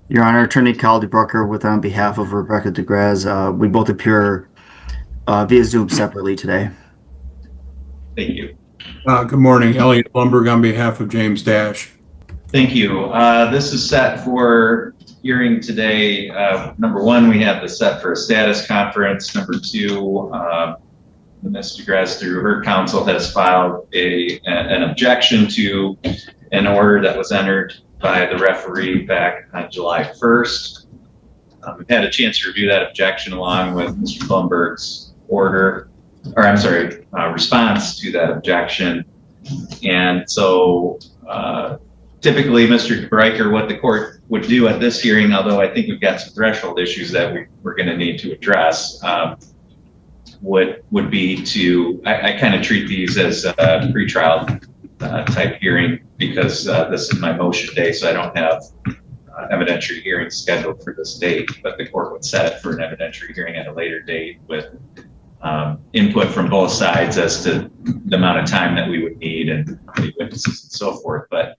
Your Honor, Attorney Kyle DeBrucker with on behalf of Rebecca DeGraz. We both appear via Zoom separately today. Thank you. Good morning. Elliot Blumberg on behalf of James Dash. Thank you. This is set for hearing today. Number one, we have the set for a status conference. Number two, Ms. DeGrasse, through her counsel, has filed an objection to an order that was entered by the referee back on July 1st. We've had a chance to review that objection along with Mr. Blumberg's response to that objection. And so typically, Mr. Breicher, what the court would do at this hearing, although I think we've got some threshold issues that we're going to need to address, would be to, I kind of treat these as a pretrial type hearing because this is my motion day, so I don't have evidentiary hearings scheduled for this date, but the court would set it for an evidentiary hearing at a later date with input from both sides as to the amount of time that we would need and how many witnesses and so forth. But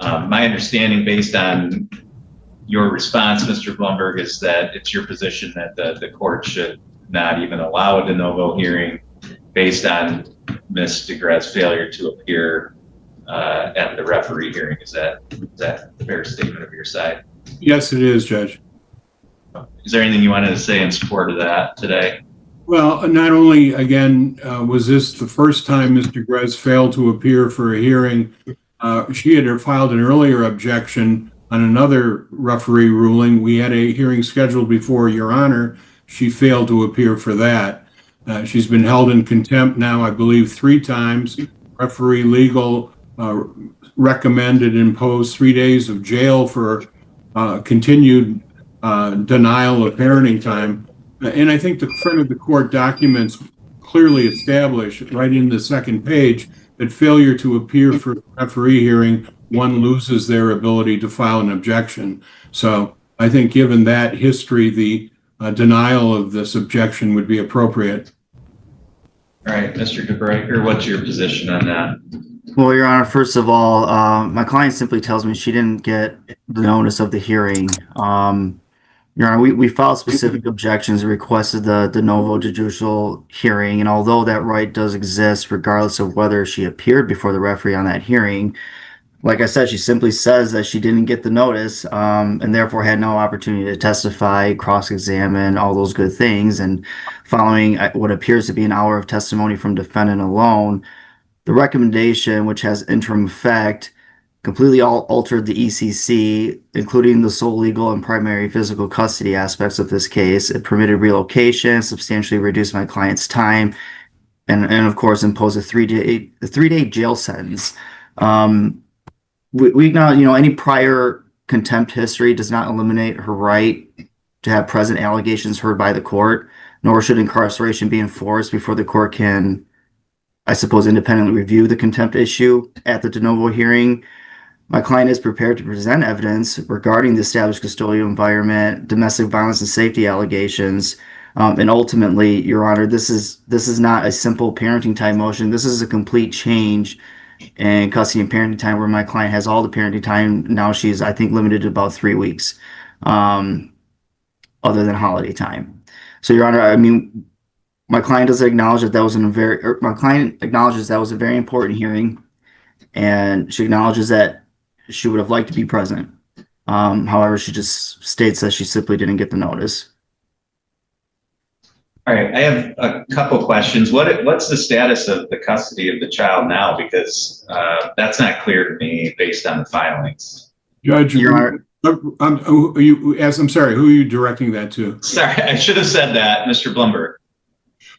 my understanding, based on your response, Mr. Blumberg, is that it's your position that the court should not even allow a de novo hearing based on Ms. DeGrathe's failure to appear at the referee hearing. Is that a fair statement of your side? Yes, it is, Judge. Is there anything you wanted to say in support of that today? Well, not only, again, was this the first time Mr. Grez failed to appear for a hearing, she had filed an earlier objection on another referee ruling. We had a hearing scheduled before Your Honor. She failed to appear for that. She's been held in contempt now, I believe, 3 times. Referee legal recommended and imposed 3 days of jail for continued denial of parenting time. And I think the front of the court documents clearly establish right in the second page that failure to appear for a referee hearing, one loses their ability to file an objection. So I think given that history, the denial of this objection would be appropriate. All right, Mr. DeBreaker, what's your position on that? Well, Your Honor, first of all, my client simply tells me she didn't get the notice of the hearing. Your Honor, we filed specific objections and requested the de novo judicial hearing, and although that right does exist, regardless of whether she appeared before the referee on that hearing, like I said, she simply says that she didn't get the notice, and therefore had no opportunity to testify, cross-examine, all those good things. And following what appears to be an hour of testimony from defendant alone, the recommendation, which has interim effect, completely altered the ECC, including the sole legal and primary physical custody aspects of this case. It permitted relocation, substantially reduced my client's time, and of course imposed a three-day jail sentence. We acknowledge, any prior contempt history does not eliminate her right to have present allegations heard by the court, nor should incarceration be enforced before the court can, I suppose, independently review the contempt issue at the de novo hearing. My client is prepared to present evidence regarding the established custodial environment, domestic violence and safety allegations, and ultimately, Your Honor, this is not a simple parenting time motion. This is a complete change in custody and parenting time, where my client has all the parenting time. Now she's, I think, limited to about 3 weeks, other than holiday time. So, Your Honor, I mean, my client does acknowledge that my client acknowledges that was a very important hearing, and she acknowledges that she would have liked to be present. However, she just states that she simply didn't get the notice. All right, I have a couple questions. What's the status of the custody of the child now? Because that's not clear to me based on the filings. Judge, Your Honor, I'm sorry, who are you directing that to? Sorry, I should have said that, Mr. Blumberg.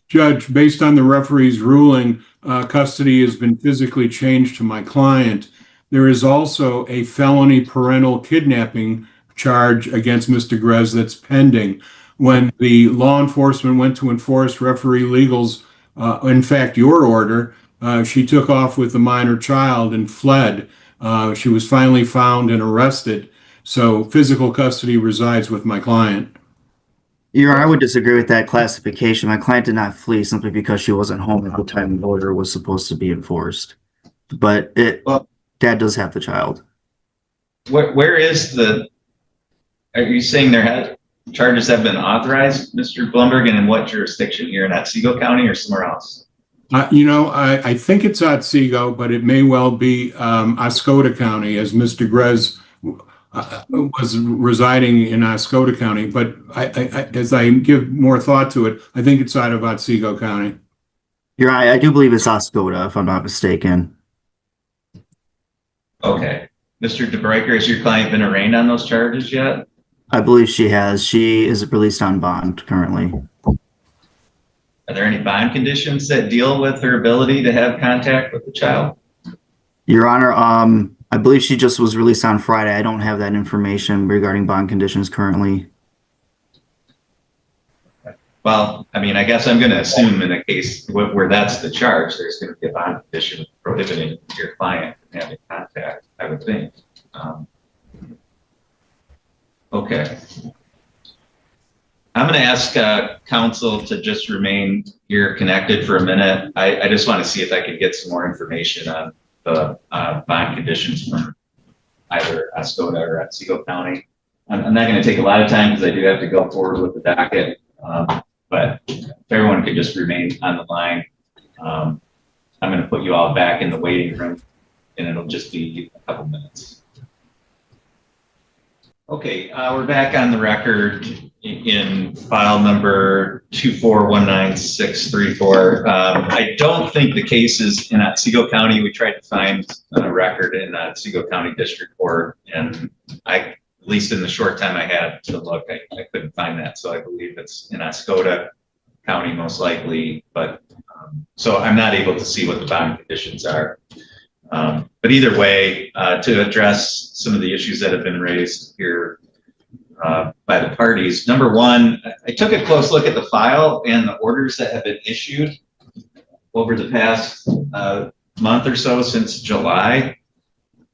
Judge, based on the referee's ruling, custody has been physically changed to my client. There is also a felony parental kidnapping charge against Mr. Grez that's pending. When the law enforcement went to enforce referee legal's, in fact, your order, she took off with the minor child and fled. She was finally found and arrested. So physical custody resides with my client. Your Honor, I would disagree with that classification. My client did not flee simply because she wasn't home at the time the order was supposed to be enforced. But Dad does have the child. Where is the Are you saying charges have been authorized, Mr. Blumberg, and in what jurisdiction here in Otsego County or somewhere else? I think it's Otsego, but it may well be Oscoda County, as Mr. Grez was residing in Oscoda County. But as I give more thought to it, I think it's out of Otsego County. You're right. I do believe it's Oscoda, if I'm not mistaken. Okay. Mr. DeBreaker, has your client been arraigned on those charges yet? I believe she has. She is released on bond currently. Are there any bond conditions that deal with her ability to have contact with the child? Your Honor, I believe she just was released on Friday. I don't have that information regarding bond conditions currently. Well, I mean, I guess I'm going to assume in a case where that's the charge, there's going to be a bond condition prohibiting your client from having contact, I would think. Okay. I'm going to ask counsel to just remain here connected for a minute. I just want to see if I could get some more information on the bond conditions from either Oscoda or Otsego County. I'm not going to take a lot of time because I do have to go forward with the docket. But if everyone could just remain on the line, I'm going to put you all back in the waiting room, and it'll just be a couple minutes. Okay, we're back on the record in file number 2419634. I don't think the case is in Otsego County. We tried to find a record in Otsego County District Court, and at least in the short time I had to look, I couldn't find that. So I believe it's in Oscoda County most likely, but so I'm not able to see what the bond conditions are. But either way, to address some of the issues that have been raised here by the parties. Number one, I took a close look at the file and the orders that have been issued over the past month or so since July.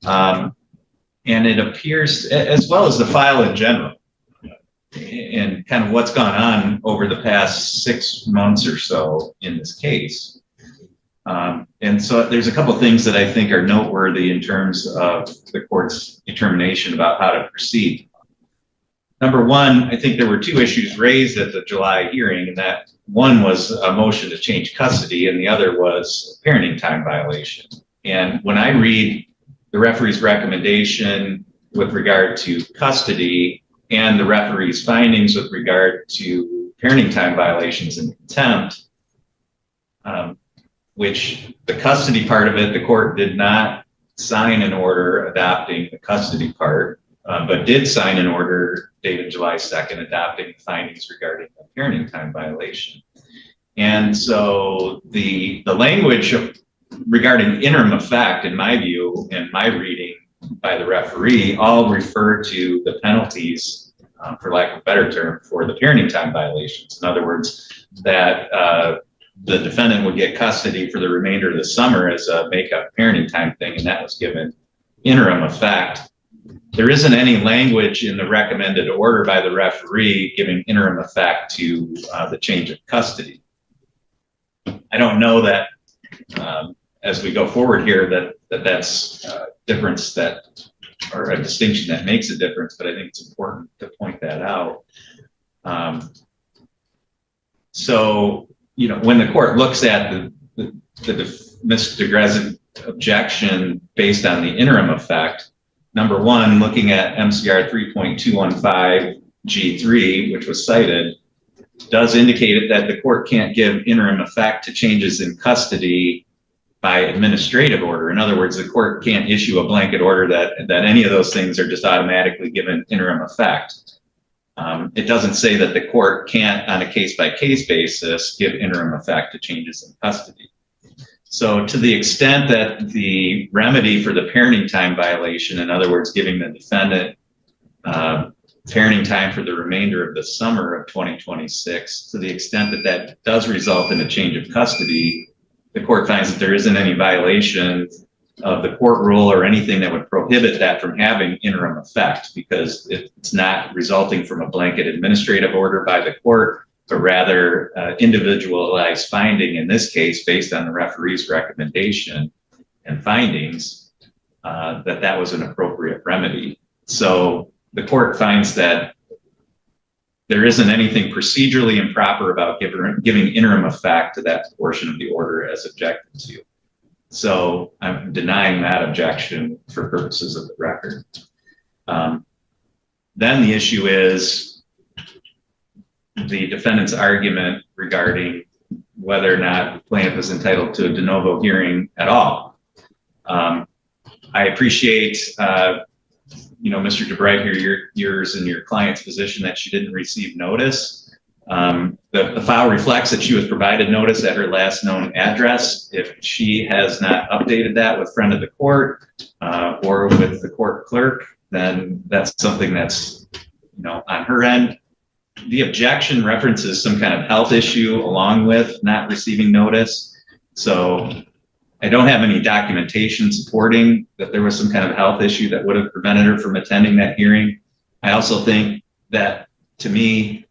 And it appears, as well as the file in general, and kind of what's gone on over the past 6 months or so in this case. And so there's a couple things that I think are noteworthy in terms of the court's determination about how to proceed. Number one, I think there were two issues raised at the July hearing, and that one was a motion to change custody, and the other was a parenting time violation. And when I read the referee's recommendation with regard to custody and the referee's findings with regard to parenting time violations and contempt, which the custody part of it, the court did not sign an order adopting the custody part, but did sign an order dated July 2nd adopting the findings regarding the parenting time violation. And so the language regarding interim effect, in my view, and my reading by the referee, all refer to the penalties, for lack of a better term, for the parenting time violations. In other words, that the defendant would get custody for the remainder of the summer as a make-up parenting time thing, and that was given interim effect. There isn't any language in the recommended order by the referee giving interim effect to the change of custody. I don't know that as we go forward here that's a difference or a distinction that makes a difference, but I think it's important to point that out. So, you know, when the court looks at Mr. Grez's objection based on the interim effect, number one, looking at MCR 3.215 G3, which was cited, does indicate that the court can't give interim effect to changes in custody by administrative order. In other words, the court can't issue a blanket order that any of those things are just automatically given interim effect. It doesn't say that the court can't, on a case-by-case basis, give interim effect to changes in custody. So to the extent that the remedy for the parenting time violation, in other words, giving the defendant parenting time for the remainder of the summer of 2026, to the extent that that does result in a change of custody, the court finds that there isn't any violation of the court rule or anything that would prohibit that from having interim effect, because it's not resulting from a blanket administrative order by the court, but rather individualized finding, in this case, based on the referee's recommendation and findings, that was an appropriate remedy. So the court finds that there isn't anything procedurally improper about giving interim effect to that portion of the order as objected to. So I'm denying that objection for purposes of the record. Then the issue is the defendant's argument regarding whether or not the plaintiff is entitled to a de novo hearing at all. I appreciate, Mr. DeBrey here, yours and your client's position that she didn't receive notice. The file reflects that she was provided notice at her last known address. If she has not updated that with friend of the court or with the court clerk, then that's something that's, on her end. The objection references some kind of health issue along with not receiving notice. So I don't have any documentation supporting that there was some kind of health issue that would have prevented her from attending that hearing. I also think that, to me,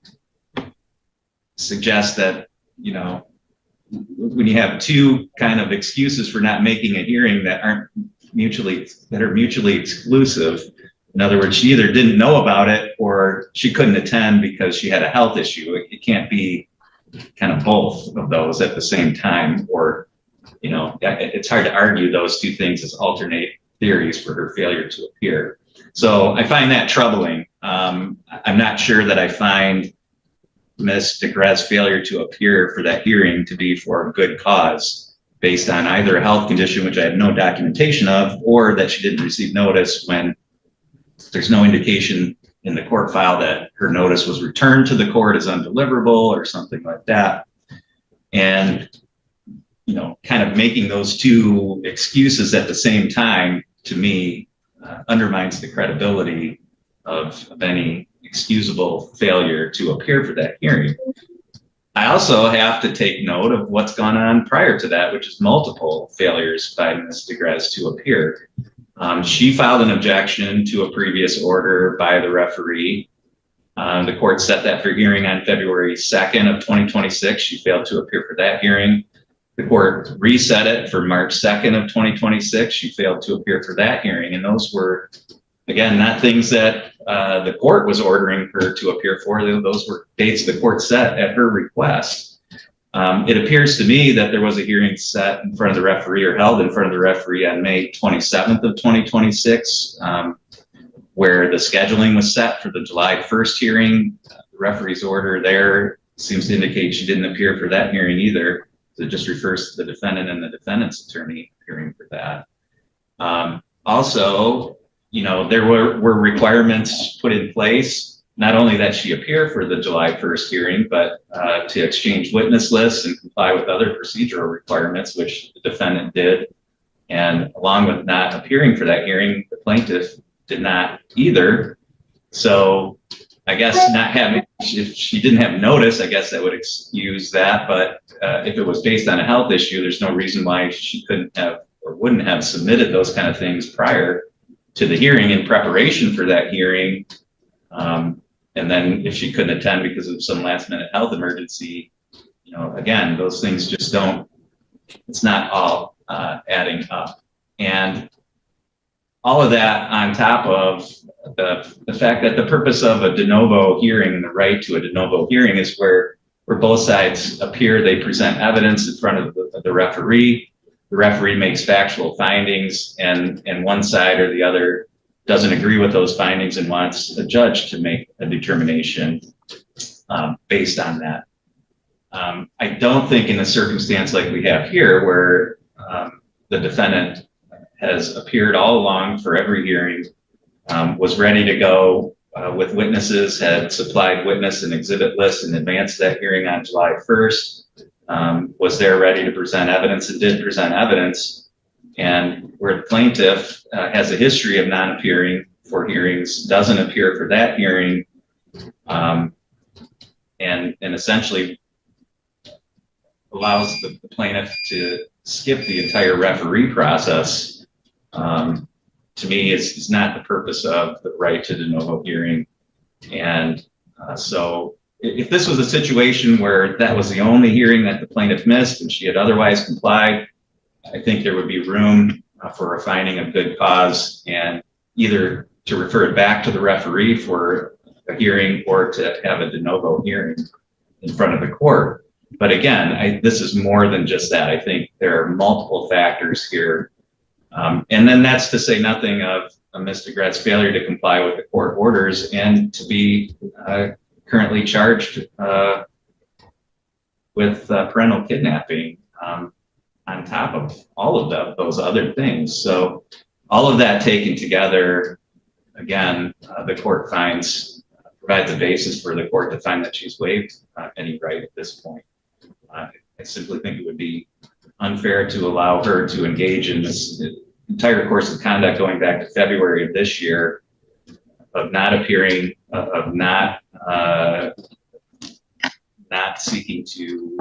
suggests that, when you have two kind of excuses for not making a hearing that are mutually exclusive, in other words, she either didn't know about it or she couldn't attend because she had a health issue. It can't be kind of both of those at the same time, or, it's hard to argue those two things as alternate theories for her failure to appear. So I find that troubling. I'm not sure that I find Ms. DeGra's failure to appear for that hearing to be for a good cause based on either a health condition, which I have no documentation of, or that she didn't receive notice when there's no indication in the court file that her notice was returned to the court as undeliverable or something like that. And, kind of making those two excuses at the same time, to me, undermines the credibility of any excusable failure to appear for that hearing. I also have to take note of what's gone on prior to that, which is multiple failures by Ms. DeGrasse to appear. She filed an objection to a previous order by the referee. The court set that for hearing on February 2nd of 2026. She failed to appear for that hearing. The court reset it for March 2nd of 2026. She failed to appear for that hearing. And those were, again, not things that the court was ordering her to appear for. Those were dates the court set at her request. It appears to me that there was a hearing set in front of the referee or held in front of the referee on May 27th of 2026, where the scheduling was set for the July 1st hearing. The referee's order there seems to indicate she didn't appear for that hearing either. So it just refers to the defendant and the defendant's attorney appearing for that. Also, there were requirements put in place, not only that she appear for the July 1st hearing, but to exchange witness lists and comply with other procedural requirements, which the defendant did. And along with not appearing for that hearing, the plaintiff did not either. So I guess if she didn't have notice, I guess that would excuse that. But if it was based on a health issue, there's no reason why she couldn't have or wouldn't have submitted those kind of things prior to the hearing in preparation for that hearing. And then if she couldn't attend because of some last minute health emergency, again, those things just it's not all adding up. And all of that on top of the fact that the purpose of a de novo hearing and the right to a de novo hearing is where both sides appear, they present evidence in front of the referee. The referee makes factual findings, and one side or the other doesn't agree with those findings and wants a judge to make a determination based on that. I don't think in a circumstance like we have here, where the defendant has appeared all along for every hearing, was ready to go with witnesses, had supplied witness and exhibit lists in advance of that hearing on July 1st, was there ready to present evidence and did present evidence. And where the plaintiff has a history of non-appearing for hearings, doesn't appear for that hearing, and essentially allows the plaintiff to skip the entire referee process, to me is not the purpose of the right to de novo hearing. And so if this was a situation where that was the only hearing that the plaintiff missed and she had otherwise complied, I think there would be room for a finding of good cause, and either to refer it back to the referee for a hearing or to have a de novo hearing in front of the court. But again, this is more than just that. I think there are multiple factors here. And then that's to say nothing of Ms. DeGrath's failure to comply with the court orders and to be currently charged with parental kidnapping on top of all of those other things. So all of that taken together, again, the court provides a basis for the court to find that she's waived any right at this point. I simply think it would be unfair to allow her to engage in this entire course of conduct going back to February of this year of not appearing, of not seeking to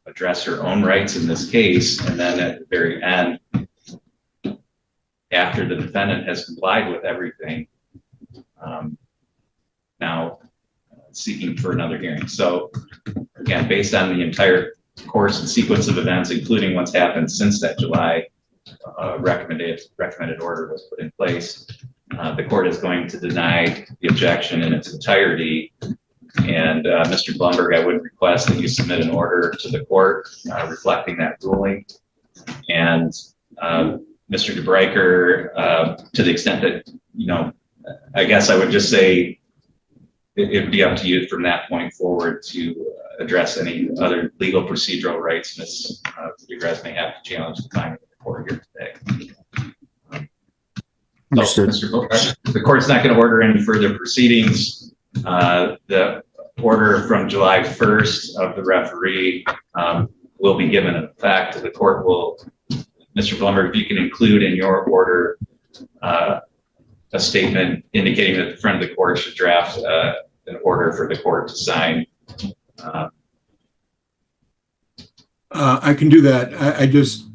address her own rights in this case, and then at the very end, after the defendant has complied with everything, now seeking for another hearing. So again, based on the entire course and sequence of events, including what's happened since that July recommended order was put in place, the court is going to deny the objection in its entirety. And Mr. Blumberg, I would request that you submit an order to the court reflecting that ruling. And Mr. DeBreicher, to the extent that, I guess I would just say it would be up to you from that point forward to address any other legal procedural rights Ms. DeGrath may have to challenge the finding of the court here today. Understood. So, the court's not going to order any further proceedings. The order from July 1st of the referee will be given effect. The court will, Mr. Blumberg, if you can include in your order a statement indicating that the front of the court should draft an order for the court to sign. I can do that. I just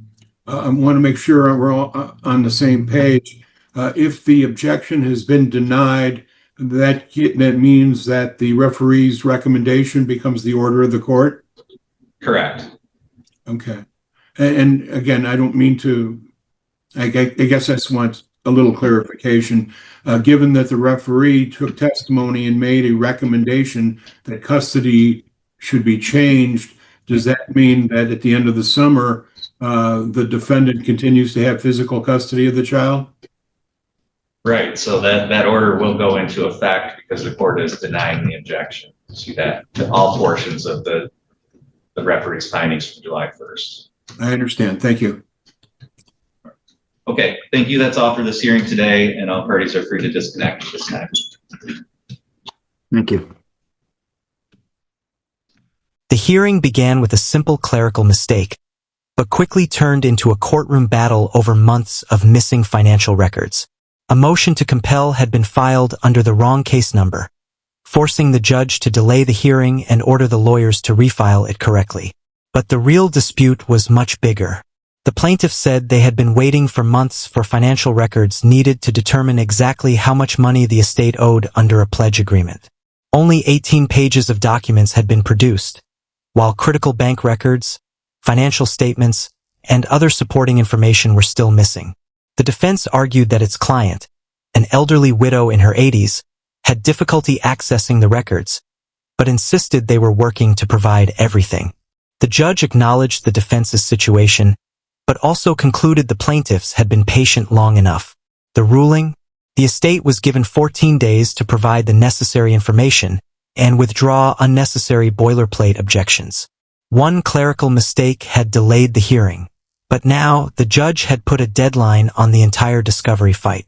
want to make sure we're all on the same page. If the objection has been denied, that means that the referee's recommendation becomes the order of the court? Correct. Okay. And again, I don't mean to, I guess I just want a little clarification. Given that the referee took testimony and made a recommendation that custody should be changed, does that mean that at the end of the summer, the defendant continues to have physical custody of the child? Right. So that order will go into effect because the court is denying the objection to all portions of the referee's findings from July 1st. I understand. Thank you. Okay. Thank you. That's all for this hearing today, and all parties are free to disconnect at this time. Thank you. The hearing began with a simple clerical mistake, but quickly turned into a courtroom battle over months of missing financial records. A motion to compel had been filed under the wrong case number, forcing the judge to delay the hearing and order the lawyers to refile it correctly. But the real dispute was much bigger. The plaintiff said they had been waiting for months for financial records needed to determine exactly how much money the estate owed under a pledge agreement. Only 18 pages of documents had been produced, while critical bank records, financial statements, and other supporting information were still missing. The defense argued that its client, an elderly widow in her 80s, had difficulty accessing the records, but insisted they were working to provide everything. The judge acknowledged the defense's situation, but also concluded the plaintiffs had been patient long enough. The ruling? The estate was given 14 days to provide the necessary information and withdraw unnecessary boilerplate objections. One clerical mistake had delayed the hearing, but now the judge had put a deadline on the entire discovery fight.